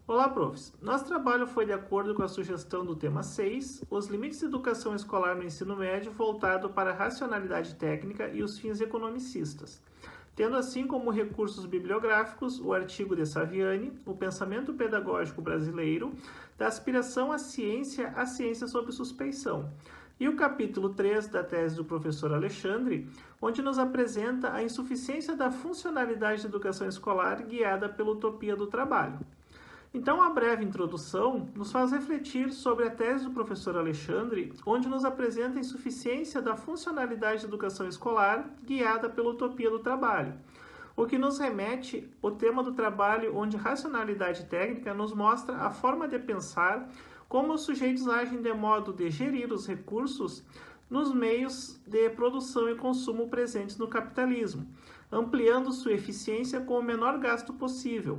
Olá, profs. Nosso trabalho foi de acordo com a sugestão do tema 6, os limites de educação escolar no ensino médio voltado para a racionalidade técnica e os fins economicistas, tendo assim como recursos bibliográficos o artigo de Saviani, O Pensamento Pedagógico Brasileiro, da aspiração à ciência sob suspeição, e o capítulo 3 da tese do professor Alexandre, onde nos apresenta a insuficiência da funcionalidade da educação escolar guiada pela utopia do trabalho. Então, a breve introdução nos faz refletir sobre a tese do professor Alexandre, onde nos apresenta a insuficiência da funcionalidade da educação escolar guiada pela utopia do trabalho, o que nos remete ao tema do trabalho, onde racionalidade técnica nos mostra a forma de pensar como os sujeitos agem de modo de gerir os recursos nos meios de produção e consumo presentes no capitalismo, ampliando sua eficiência com o menor gasto possível,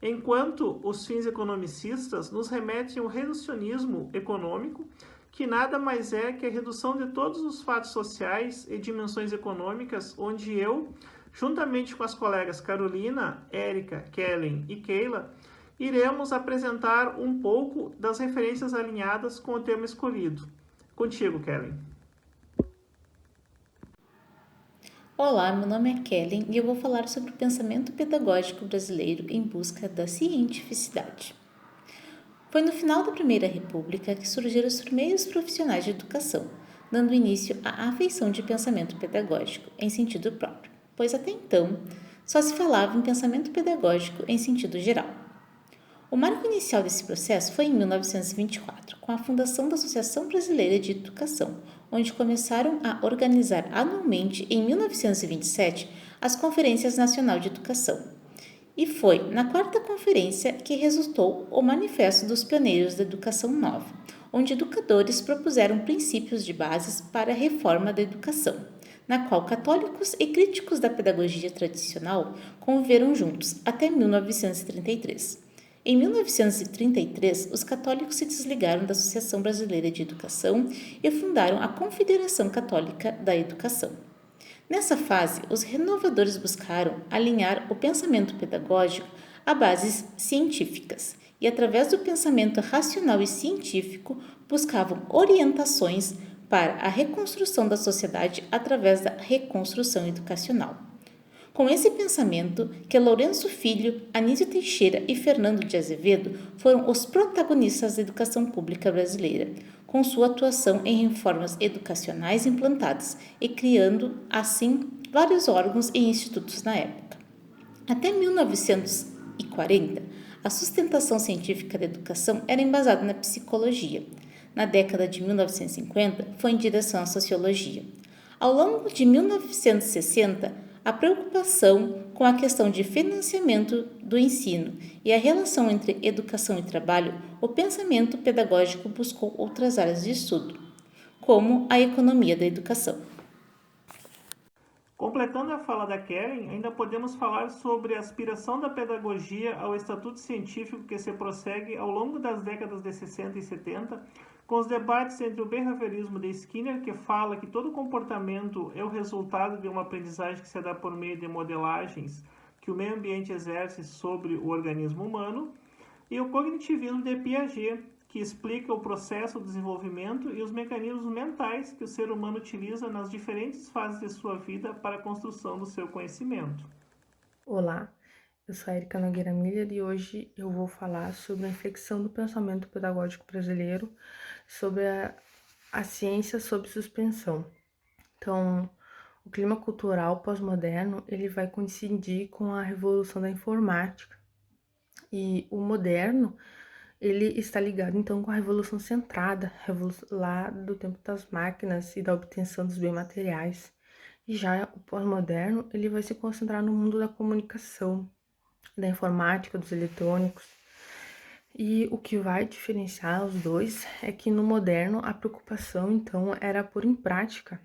enquanto os fins economicistas nos remetem ao reducionismo econômico, que nada mais é que a redução de todos os fatos sociais e dimensões econômicas, onde eu, juntamente com as colegas Carolina, Érica, Kellen e Keila, iremos apresentar um pouco das referências alinhadas com o tema escolhido. Contigo, Kellen. Olá, meu nome é Kellen e eu vou falar sobre o pensamento pedagógico brasileiro em busca da cientificidade. Foi no final da Primeira República que surgiram os primeiros profissionais de educação, dando início à afeição de pensamento pedagógico em sentido próprio, pois até então só se falava em pensamento pedagógico em sentido geral. O marco inicial desse processo foi em 1924, com a fundação da Associação Brasileira de Educação, onde começaram a organizar anualmente, em 1927, as Conferências Nacional de Educação. E foi na quarta conferência que resultou o Manifesto dos Pioneiros da Educação Nova, onde educadores propuseram princípios de bases para a reforma da educação, na qual católicos e críticos da pedagogia tradicional conviveram juntos até 1933. Em 1933, os católicos se desligaram da Associação Brasileira de Educação e fundaram a Confederação Católica da Educação. Nessa fase, os renovadores buscaram alinhar o pensamento pedagógico a bases científicas e, através do pensamento racional e científico, buscavam orientações para a reconstrução da sociedade através da reconstrução educacional. Com esse pensamento, que Lourenço Filho, Anísio Teixeira e Fernando de Azevedo foram os protagonistas da educação pública brasileira, com sua atuação em reformas educacionais implantadas e criando, assim, vários órgãos e institutos na época. Até 1940, a sustentação científica da educação era embasada na psicologia. Na década de 1950, foi em direção à sociologia. Ao longo de 1960, a preocupação com a questão de financiamento do ensino e a relação entre educação e trabalho, o pensamento pedagógico buscou outras áreas de estudo, como a economia da educação. Completando a fala da Kellen, ainda podemos falar sobre a aspiração da pedagogia ao estatuto científico que se prossegue ao longo das décadas de 60 e 70, com os debates entre o behaviorismo de Skinner, que fala que todo comportamento é o resultado de uma aprendizagem que se dá por meio de modelagens que o meio ambiente exerce sobre o organismo humano, e o cognitivismo de Piaget, que explica o processo do desenvolvimento e os mecanismos mentais que o ser humano utiliza nas diferentes fases de sua vida para a construção do seu conhecimento. Olá, eu sou a Erika Nogueira Miller e hoje eu vou falar sobre a inflexão do pensamento pedagógico brasileiro, sobre a ciência sob suspensão. Então, o clima cultural pós-moderno, ele vai coincidir com a revolução da informática. E o moderno, ele está ligado então com a revolução centrada, lá do tempo das máquinas e da obtenção dos bens materiais. E já o pós-moderno, ele vai se concentrar no mundo da comunicação, da informática, dos eletrônicos. E o que vai diferenciar os dois é que no moderno a preocupação então era pôr em prática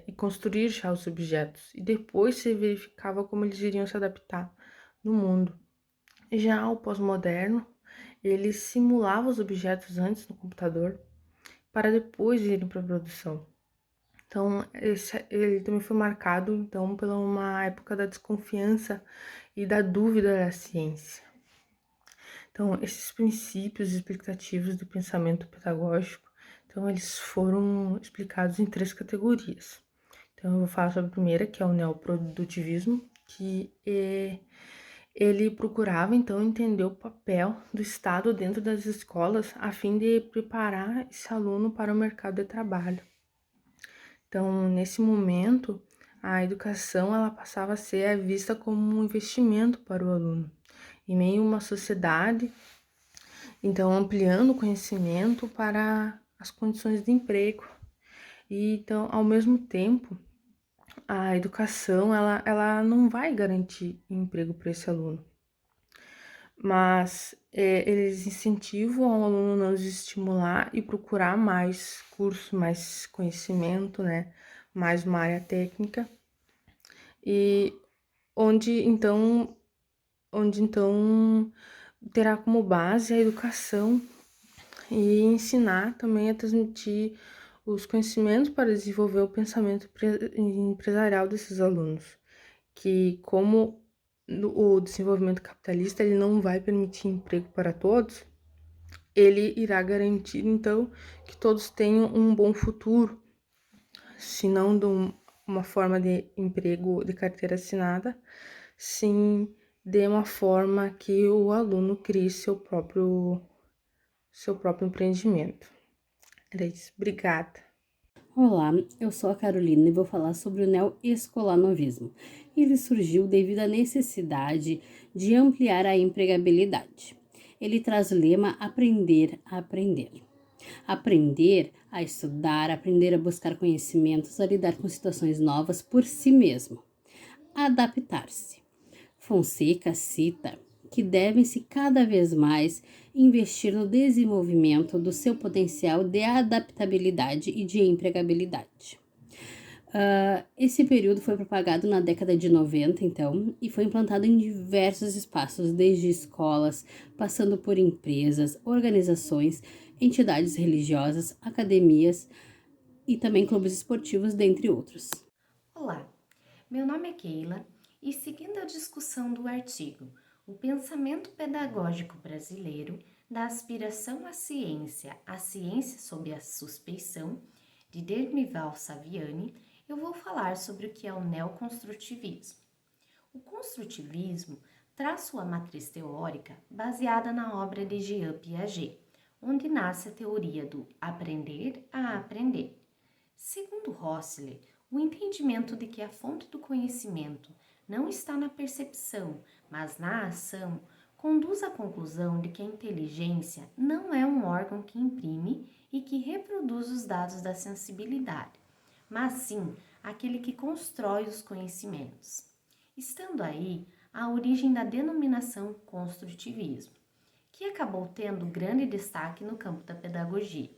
e construir já os objetos, e depois se verificava como eles iriam se adaptar no mundo. Já o pós-moderno, ele simulava os objetos antes no computador para depois irem para a produção. Então, ele também foi marcado então pela uma época da desconfiança e da dúvida da ciência. Então, esses princípios explicativos do pensamento pedagógico, então, eles foram explicados em 3 categorias. Então, eu vou falar sobre a primeira, que é o neoprodutivismo, que ele procurava, então, entender o papel do Estado dentro das escolas a fim de preparar esse aluno para o mercado de trabalho. Então, nesse momento, a educação ela passava a ser vista como um investimento para o aluno, em meio a uma sociedade, então, ampliando o conhecimento para as condições de emprego. E, então, ao mesmo tempo, a educação ela não vai garantir emprego para esse aluno, mas eles incentivam o aluno a nos estimular e procurar mais curso, mais conhecimento, né? Mais uma área técnica, e onde então terá como base a educação e ensinar também a transmitir os conhecimentos para desenvolver o pensamento empresarial desses alunos, que como o desenvolvimento capitalista ele não vai permitir emprego para todos, ele irá garantir então que todos tenham um bom futuro, se não de uma forma de emprego de carteira assinada, sim de uma forma que o aluno crie seu próprio empreendimento. Era isso. Obrigada. Olá, eu sou a Carolina e vou falar sobre o neoescolanovismo. Ele surgiu devido à necessidade de ampliar a empregabilidade. Ele traz o lema aprender a aprender. Aprender a estudar, aprender a buscar conhecimentos, a lidar com situações novas por si mesmo. Adaptar-se. Fonseca cita que devem-se cada vez mais investir no desenvolvimento do seu potencial de adaptabilidade e de empregabilidade. Esse período foi propagado na década de 90, então, e foi implantado em diversos espaços, desde escolas, passando por empresas, organizações, entidades religiosas, academias e também clubes esportivos, dentre outros. Olá, meu nome é Keila e, seguindo a discussão do artigo O Pensamento Pedagógico Brasileiro, da Aspiração à Ciência sob a Suspeição, de Dermival Saviani, eu vou falar sobre o que é o neoconstrutivismo. O construtivismo traz sua matriz teórica baseada na obra de Jean Piaget, onde nasce a teoria do aprender a aprender. Segundo Hosler, o entendimento de que a fonte do conhecimento não está na percepção, mas na ação, conduz à conclusão de que a inteligência não é um órgão que imprime e que reproduz os dados da sensibilidade, mas sim aquele que constrói os conhecimentos. Estando aí a origem da denominação construtivismo, que acabou tendo grande destaque no campo da pedagogia.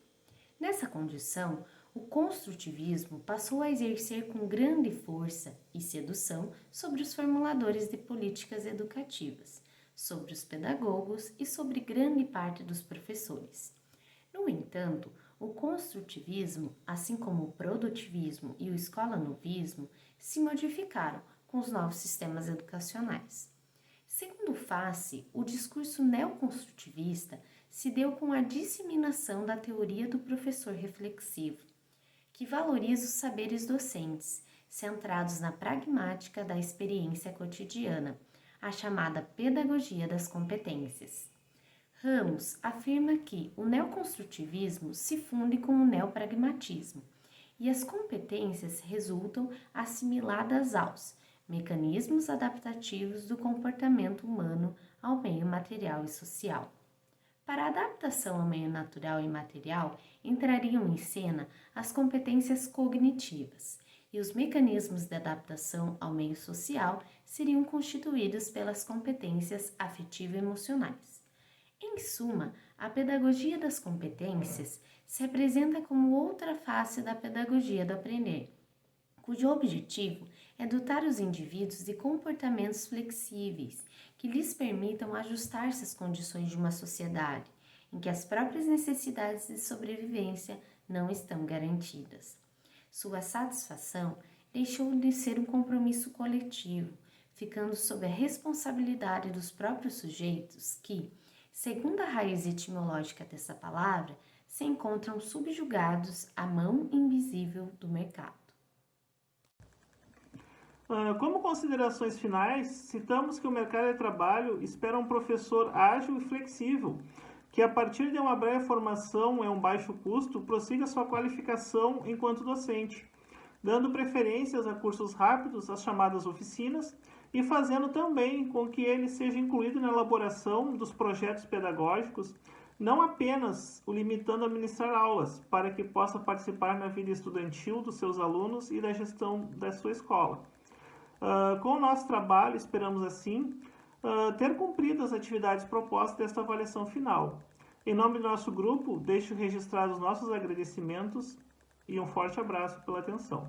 Nessa condição, o construtivismo passou a exercer com grande força e sedução sobre os formuladores de políticas educativas, sobre os pedagogos e sobre grande parte dos professores. No entanto, o construtivismo, assim como o produtivismo e o escolanovismo, se modificaram com os novos sistemas educacionais. Segundo Facci, o discurso neoconstrutivista se deu com a disseminação da teoria do professor reflexivo, que valoriza os saberes docentes, centrados na pragmática da experiência cotidiana, a chamada pedagogia das competências. Ramos afirma que o neoconstrutivismo se funde com o neopragmatismo e as competências resultam assimiladas aos mecanismos adaptativos do comportamento humano ao meio material e social. Para a adaptação ao meio natural e material, entrariam em cena as competências cognitivas, e os mecanismos de adaptação ao meio social seriam constituídos pelas competências afetivo-emocionais. Em suma, a pedagogia das competências se apresenta como outra face da pedagogia do aprender, cujo objetivo é dotar os indivíduos de comportamentos flexíveis que lhes permitam ajustar-se às condições de uma sociedade em que as próprias necessidades de sobrevivência não estão garantidas. Sua satisfação deixou de ser um compromisso coletivo, ficando sob a responsabilidade dos próprios sujeitos que, Segundo a raiz etimológica dessa palavra, se encontram subjugados à mão invisível do mercado. Como considerações finais, citamos que o mercado de trabalho espera um professor ágil e flexível, que a partir de uma breve formação e um baixo custo, prossiga sua qualificação enquanto docente, dando preferências a cursos rápidos, as chamadas oficinas, e fazendo também com que ele seja incluído na elaboração dos projetos pedagógicos, não apenas o limitando a ministrar aulas, para que possa participar na vida estudantil dos seus alunos e da gestão da sua escola. Com o nosso trabalho, esperamos assim ter cumprido as atividades propostas desta avaliação final. Em nome do nosso grupo, deixo registrados nossos agradecimentos e um forte abraço pela atenção.